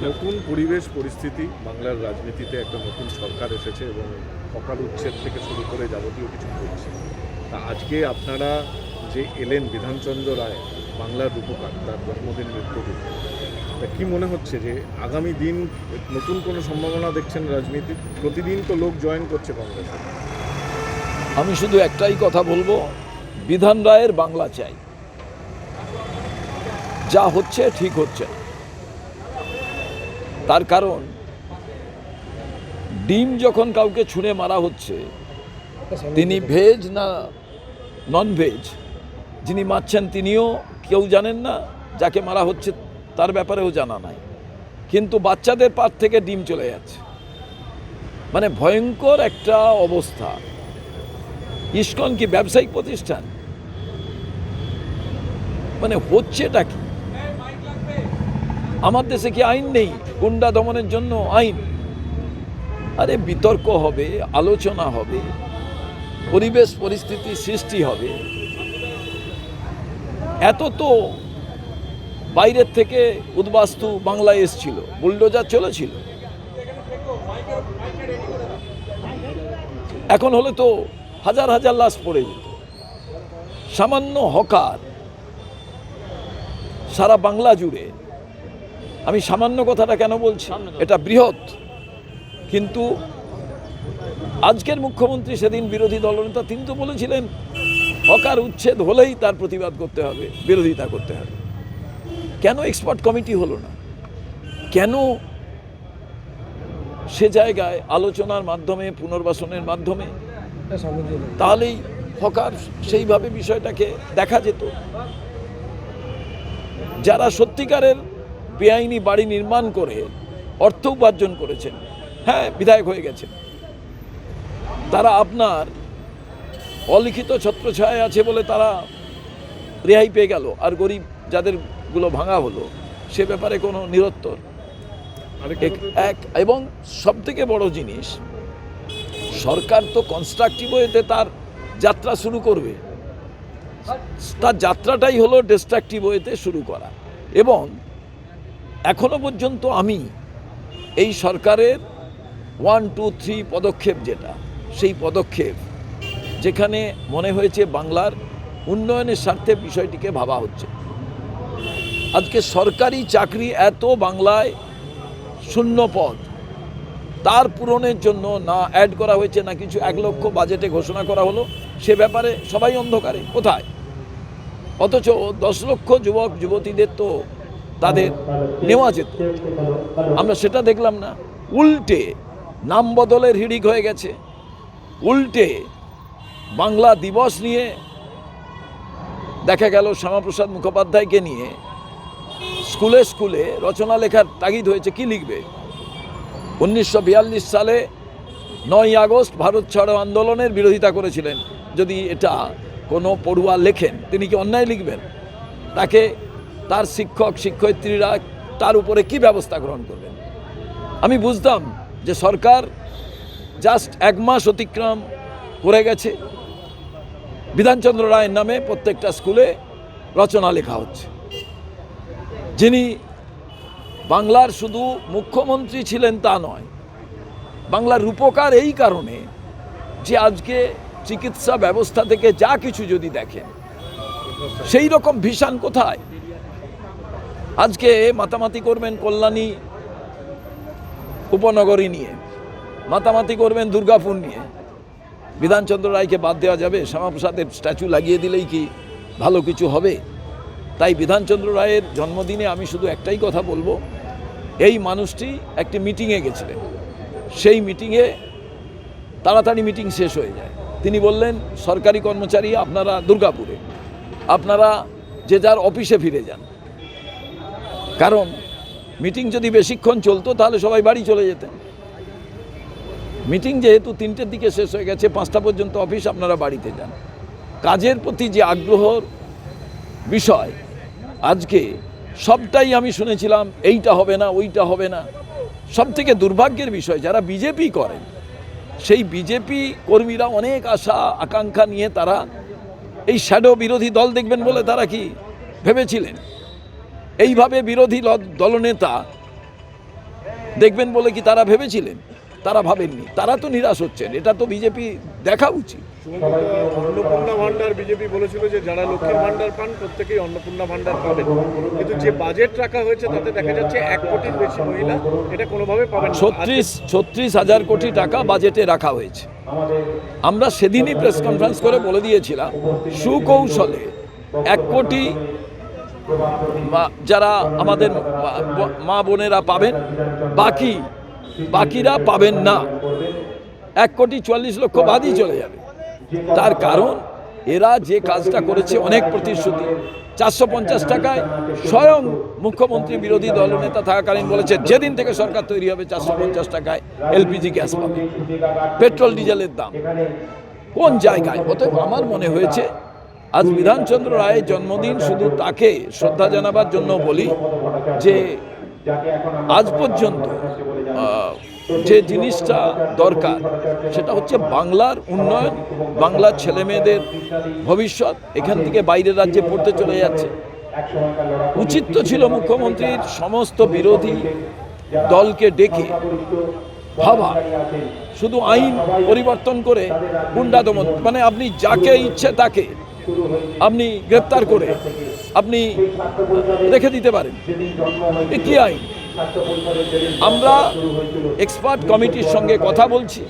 নতুন পরিবেশ পরিস্থিতি, বাংলার রাজনীতিতে একটা নতুন সরকার এসেছে এবং অকাল উচ্ছেদ থেকে শুরু করে যাবতীয় কিছু করছে। তা আজকে আপনারা যে এলেন বিধানচন্দ্র রায়, বাংলার রূপকার, তার জন্মদিন মৃত্যুদিন, তা কী মনে হচ্ছে যে আগামী দিন নতুন কোনো সম্ভাবনা দেখছেন রাজনীতি? প্রতিদিন তো লোক জয়েন করছে কংগ্রেসে। আমি শুধু একটাই কথা বলবো, বিধান রায়ের বাংলা চাই। যা হচ্ছে ঠিক হচ্ছে না। তার কারণ ডিম যখন কাউকে ছুঁড়ে মারা হচ্ছে, তিনি ভেজ না নন ভেজ, যিনি মারছেন তিনিও কেউ জানেন না, যাকে মারা হচ্ছে তার ব্যাপারেও জানা নাই, কিন্তু বাচ্চাদের পাত থেকে ডিম চলে যাচ্ছে। মানে ভয়ঙ্কর একটা অবস্থা। ইসকন কি ব্যবসায়িক প্রতিষ্ঠান? মানে হচ্ছেটা কি? আমার দেশে কি আইন নেই? গুন্ডা দমনের জন্য আইন। আরে বিতর্ক হবে, আলোচনা হবে, পরিবেশ পরিস্থিতি সৃষ্টি হবে। এত তো বাইরের থেকে উদ্বাস্তু বাংলায় এসছিল, বুলডোজার চলেছিল। এখন হলে তো হাজার হাজার লাশ পড়ে যেত। সামান্য হকার সারা বাংলা জুড়ে, আমি সামান্য কথাটা কেন বলছি, এটা বৃহৎ। কিন্তু আজকের মুখ্যমন্ত্রী সেদিন বিরোধী দলনেতা তিনি তো বলেছিলেন হকার উচ্ছেদ হলেই তার প্রতিবাদ করতে হবে, বিরোধিতা করতে হবে। কেন এক্সপার্ট কমিটি হলো না? কেন সে জায়গায় আলোচনার মাধ্যমে, পুনর্বাসনের মাধ্যমে তাহলেই হকার সেইভাবে বিষয়টাকে দেখা যেত। যারা সত্যিকারের বেআইনি বাড়ি নির্মাণ করে অর্থ উপার্জন করেছেন, হ্যাঁ বিধায়ক হয়ে গেছেন, তারা আপনার অলিখিত ছত্রছায়া আছে বলে তারা রেহাই পেয়ে গেল, আর গরিব যাদেরগুলো ভাঙা হলো সে ব্যাপারে কোনো নিরুত্তর। এবং সবথেকে বড় জিনিস, সরকার তো কনস্ট্রাকটিভ ওয়েতে তার যাত্রা শুরু করবে, তার যাত্রাটাই হলো ডিস্ট্রাকটিভ ওয়েতে শুরু করা। এবং এখনো পর্যন্ত আমি এই সরকারের 1, 2, 3 পদক্ষেপ, যেটা সেই পদক্ষেপ যেখানে মনে হয়েছে বাংলার উন্নয়নের স্বার্থে বিষয়টিকে ভাবা হচ্ছে। আজকে সরকারি চাকরি এত বাংলায় শূন্য পদ, তার পূরণের জন্য না অ্যাড করা হয়েছে না কিছু, 1 লক্ষ বাজেটে ঘোষণা করা হলো, সে ব্যাপারে সবাই অন্ধকারে কোথায়। অথচ 10 লক্ষ যুবক যুবতীদের তো তাদের নেওয়া যেত, আমরা সেটা দেখলাম না। উল্টে নাম বদলের হিড়িক হয়ে গেছে। উল্টে বাংলা দিবস নিয়ে দেখা গেল শ্যামাপ্রসাদ মুখোপাধ্যায়কে নিয়ে স্কুলে স্কুলে রচনা লেখার তাগিদ হয়েছে। কি লিখবে? 1942 সালে 9ই আগস্ট ভারত ছাড়ো আন্দোলনের বিরোধিতা করেছিলেন। যদি এটা কোনো পড়ুয়া লেখেন, তিনি কি অন্যায় লিখবেন? তাকে তার শিক্ষক শিক্ষয়িত্রীরা তার উপরে কি ব্যবস্থা গ্রহণ করবেন? আমি বুঝতাম যে সরকার জাস্ট 1 মাস অতিক্রম করে গেছে, বিধানচন্দ্র রায়ের নামে প্রত্যেকটা স্কুলে রচনা লেখা হচ্ছে। যিনি বাংলার শুধু মুখ্যমন্ত্রী ছিলেন তা নয়, বাংলার রূপকার এই কারণে যে আজকে চিকিৎসা ব্যবস্থা থেকে যা কিছু যদি দেখেন, সেই রকম ভিশন কোথায়? আজকে মাতামাতি করবেন কল্যাণী উপনগরী নিয়ে, মাতামাতি করবেন দুর্গাপুর নিয়ে, বিধানচন্দ্র রায়কে বাদ দেওয়া যাবে? শ্যামাপ্রসাদের স্ট্যাচু লাগিয়ে দিলেই কি ভালো কিছু হবে? তাই বিধানচন্দ্র রায়ের জন্মদিনে আমি শুধু একটাই কথা বলবো, এই মানুষটি একটি মিটিংয়ে গেছিলেন, সেই মিটিংয়ে তাড়াতাড়ি মিটিং শেষ হয়ে যায়। তিনি বললেন সরকারি কর্মচারী আপনারা দুর্গাপুরে, আপনারা যে যার অফিসে ফিরে যান। কারণ মিটিং যদি বেশিক্ষণ চলতো তাহলে সবাই বাড়ি চলে যেতেন। মিটিং যেহেতু 3টের দিকে শেষ হয়ে গেছে, 5টা পর্যন্ত অফিস, আপনারা বাড়িতে যান। কাজের প্রতি যে আগ্রহর বিষয়, আজকে সবটাই আমি শুনেছিলাম এইটা হবে না, ওইটা হবে না। সবথেকে দুর্ভাগ্যের বিষয়, যারা বিজেপি করেন সেই বিজেপি কর্মীরা অনেক আশা আকাঙ্ক্ষা নিয়ে তারা এই শ্যাডো বিরোধী দল দেখবেন বলে তারা কি ভেবেছিলেন? এইভাবে বিরোধী দলনেতা দেখবেন বলে কি তারা ভেবেছিলেন? তারা ভাবেননি, তারা তো নিরাশ হচ্ছেন। এটা তো বিজেপি দেখা উচিত। অন্নপূর্ণা ভান্ডার বিজেপি বলেছিল যে যারা লক্ষ্মীর ভান্ডার পান প্রত্যেকেই অন্নপূর্ণা ভান্ডার পাবেন, কিন্তু যে বাজেট রাখা হয়েছে তাতে দেখা যাচ্ছে 1 কোটির বেশি মহিলা এটা কোনোভাবে পাবেন না। 36,000 কোটি টাকা বাজেটে রাখা হয়েছে। আমরা সেদিনই প্রেস কনফারেন্স করে বলে দিয়েছিলাম সুকৌশলে 1 কোটি যারা আমাদের মা বোনেরা পাবেন, বাকিরা পাবেন না। 1,40,00,000 বাদই চলে যাবে। তার কারণ এরা যে কাজটা করেছে, অনেক প্রতিশ্রুতি। 450 টাকায় স্বয়ং মুখ্যমন্ত্রী বিরোধী দলনেতা থাকাকালীন বলেছে যেদিন থেকে সরকার তৈরি হবে 450 টাকায় এলপিজি গ্যাস পাবে। পেট্রোল ডিজেলের দাম কোন জায়গায়? অতএব আমার মনে হয়েছে আজ বিধানচন্দ্র রায়ের জন্মদিন, শুধু তাকে শ্রদ্ধা জানাবার জন্য বলি যে আজ পর্যন্ত যে জিনিসটা দরকার সেটা হচ্ছে বাংলার উন্নয়ন, বাংলার ছেলেমেয়েদের ভবিষ্যৎ। এখান থেকে বাইরের রাজ্যে পড়তে চলে যাচ্ছে। উচিত তো ছিল মুখ্যমন্ত্রীর সমস্ত বিরোধী দলকে ডেকে ভাবা, শুধু আইন পরিবর্তন করে গুন্ডা দমন, মানে আপনি যাকে ইচ্ছে তাকে আপনি গ্রেপ্তার করে আপনি রেখে দিতে পারেন। এ কি আইন? আমরা এক্সপার্ট কমিটির সঙ্গে কথা বলছি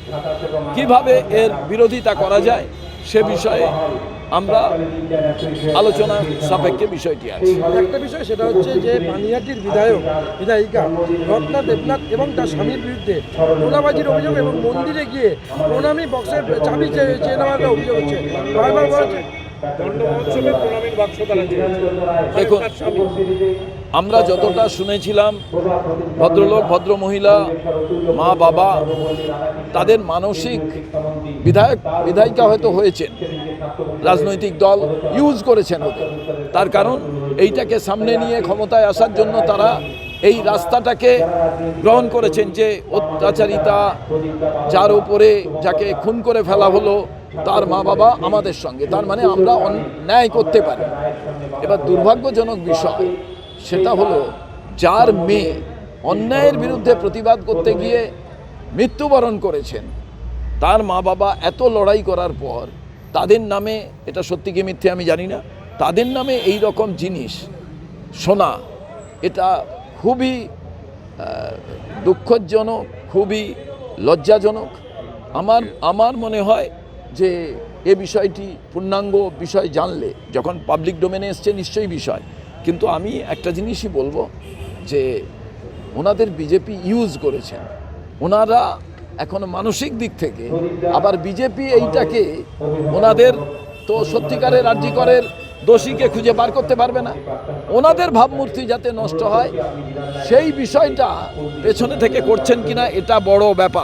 কিভাবে এর বিরোধিতা করা যায়, সে বিষয়ে আমরা আলোচনা সাপেক্ষে বিষয়টি আছে। একটা বিষয় সেটা হচ্ছে যে পানিহাটির বিধায়িকা রত্না দেবনাথ এবং তার স্বামীর বিরুদ্ধে প্রণাবাজির অভিযোগ এবং মন্দিরে গিয়ে প্রণামী বক্সের চাবি চেয়ে নেওয়ার অভিযোগ হচ্ছে। বারবার বলেছে দেখুন, আমরা যতটা শুনেছিলাম ভদ্রলোক ভদ্রমহিলা মা বাবা তাদের মানসিক বিধায়িকা হয়তো হয়েছেন, রাজনৈতিক দল ইউজ করেছেন ওদের। তার কারণ এইটাকে সামনে নিয়ে ক্ষমতায় আসার জন্য তারা এই রাস্তাটাকে গ্রহণ করেছেন যে অত্যাচারিতা, যার উপরে যাকে খুন করে ফেলা হলো তার মা বাবা আমাদের সঙ্গে, তার মানে আমরা ন্যায় করতে পারি। এবার দুর্ভাগ্যজনক বিষয় সেটা হলো যার মেয়ে অন্যায়ের বিরুদ্ধে প্রতিবাদ করতে গিয়ে মৃত্যুবরণ করেছেন, তার মা বাবা এত লড়াই করার পর তাদের নামে, এটা সত্যি কি মিথ্যে আমি জানি না, তাদের নামে এই রকম জিনিস শোনা এটা খুবই দুঃখজনক, খুবই লজ্জাজনক। আমার মনে হয় যে এ বিষয়টি পূর্ণাঙ্গ বিষয় জানলে, যখন পাবলিক ডোমেনে এসছে নিশ্চয়ই বিষয়, কিন্তু আমি একটা জিনিসই বলবো যে ওনাদের বিজেপি ইউজ করেছেন। ওনারা এখন মানসিক দিক থেকে আবার বিজেপি এইটাকে ওনাদের তো সত্যিকারের আরজিকরের দোষীকে খুঁজে বার করতে পারবে না। ওনাদের ভাবমূর্তি যাতে নষ্ট হয় সেই বিষয়টা পেছনে থেকে করছেন কিনা এটা বড় ব্যাপার।